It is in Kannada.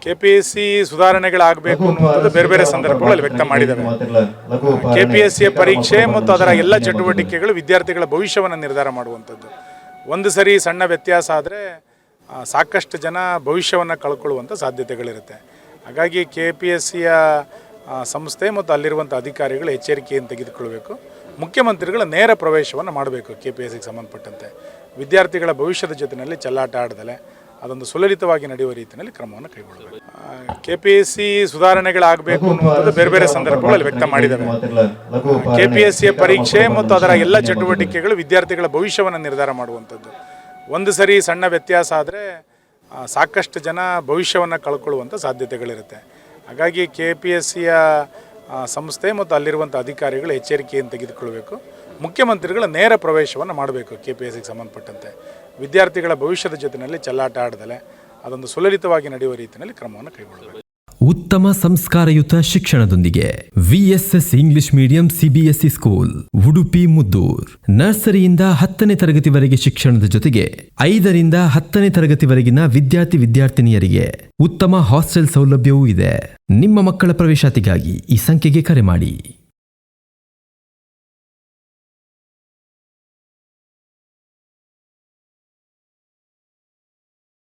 ಕೆಪಿಎಸ್ಸಿ ಸುಧಾರಣೆಗಳಾಗಬೇಕು ಅನ್ನುವಂಥದ್ದು ಬೇರೆ ಬೇರೆ ಸಂದರ್ಭಗಳಲ್ಲಿ ವ್ಯಕ್ತ ಮಾಡಿದ್ದಾವೆ. ಕೆಪಿಎಸ್ಸಿಯ ಪರೀಕ್ಷೆ ಮತ್ತು ಅದರ ಎಲ್ಲ ಚಟುವಟಿಕೆಗಳು ವಿದ್ಯಾರ್ಥಿಗಳ ಭವಿಷ್ಯವನ್ನು ನಿರ್ಧಾರ ಮಾಡುವಂಥದ್ದು. ಒಂದು ಸರಿ ಸಣ್ಣ ವ್ಯತ್ಯಾಸ ಆದರೆ ಸಾಕಷ್ಟು ಜನ ಭವಿಷ್ಯವನ್ನು ಕಳ್ಕೊಳ್ಳುವಂಥ ಸಾಧ್ಯತೆಗಳಿರುತ್ತೆ. ಹಾಗಾಗಿ ಕೆಪಿಎಸ್ಸಿಯ ಸಂಸ್ಥೆ ಮತ್ತು ಅಲ್ಲಿರುವಂಥ ಅಧಿಕಾರಿಗಳು ಎಚ್ಚರಿಕೆಯನ್ನು ತೆಗೆದುಕೊಳ್ಬೇಕು. ಮುಖ್ಯಮಂತ್ರಿಗಳ ನೇರ ಪ್ರವೇಶವನ್ನು ಮಾಡಬೇಕು. ಕೆಪಿಎಸ್ಸಿಗೆ ಸಂಬಂಧಪಟ್ಟಂತೆ ವಿದ್ಯಾರ್ಥಿಗಳ ಭವಿಷ್ಯದ ಜೊತೆಯಲ್ಲಿ ಚೆಲ್ಲಾಟ ಆಡದಲೆ ಅದೊಂದು ಸುಲಲಿತವಾಗಿ ನಡೆಯುವ ರೀತಿಯಲ್ಲಿ ಕ್ರಮವನ್ನು ಕೈಗೊಳ್ಳಬೇಕು. ಕೆಪಿಎಸ್ಸಿ ಸುಧಾರಣೆಗಳಾಗಬೇಕು ಅನ್ನುವಂಥದ್ದು ಬೇರೆ ಬೇರೆ ಸಂದರ್ಭಗಳಲ್ಲಿ ವ್ಯಕ್ತ ಮಾಡಿದ್ದಾವೆ. ಕೆಪಿಎಸ್ಸಿಯ ಪರೀಕ್ಷೆ ಮತ್ತು ಅದರ ಎಲ್ಲ ಚಟುವಟಿಕೆಗಳು ವಿದ್ಯಾರ್ಥಿಗಳ ಭವಿಷ್ಯವನ್ನು ನಿರ್ಧಾರ ಮಾಡುವಂಥದ್ದು. ಒಂದು ಸರಿ ಸಣ್ಣ ವ್ಯತ್ಯಾಸ ಆದರೆ ಸಾಕಷ್ಟು ಜನ ಭವಿಷ್ಯವನ್ನು ಕಳ್ಕೊಳ್ಳುವಂಥ ಸಾಧ್ಯತೆಗಳಿರುತ್ತೆ. ಹಾಗಾಗಿ ಕೆಪಿಎಸ್ಸಿಯ ಸಂಸ್ಥೆ ಮತ್ತು ಅಲ್ಲಿರುವಂಥ ಅಧಿಕಾರಿಗಳು ಎಚ್ಚರಿಕೆಯನ್ನು ತೆಗೆದುಕೊಳ್ಬೇಕು. ಮುಖ್ಯಮಂತ್ರಿಗಳ ನೇರ ಪ್ರವೇಶವನ್ನು ಮಾಡಬೇಕು. ಕೆಪಿಎಸ್ಸಿಗೆ ಸಂಬಂಧಪಟ್ಟಂತೆ ವಿದ್ಯಾರ್ಥಿಗಳ ಭವಿಷ್ಯದ ಜೊತೆಯಲ್ಲಿ ಚೆಲ್ಲಾಟ ಆಡದಲೆ ಅದೊಂದು ಸುಲಲಿತವಾಗಿ ನಡೆಯುವ ರೀತಿಯಲ್ಲಿ ಕ್ರಮವನ್ನು ಕೈಗೊಳ್ಳಬೇಕು. ಉತ್ತಮ ಸಂಸ್ಕಾರಯುತ ಶಿಕ್ಷಣದೊಂದಿಗೆ VSS English medium CBSE school Udupi Muddur. ನರ್ಸರಿಯಿಂದ 10ನೇ ತರಗತಿವರೆಗೆ ಶಿಕ್ಷಣದ ಜೊತೆಗೆ 5ರಿಂದ 10ನೇ ತರಗತಿವರೆಗಿನ ವಿದ್ಯಾರ್ಥಿನಿಯರಿಗೆ ಉತ್ತಮ ಹಾಸ್ಟೆಲ್ ಸೌಲಭ್ಯವೂ ಇದೆ. ನಿಮ್ಮ ಮಕ್ಕಳ ಪ್ರವೇಶಾತಿಗಾಗಿ ಈ ಸಂಖ್ಯೆಗೆ ಕರೆ ಮಾಡಿ.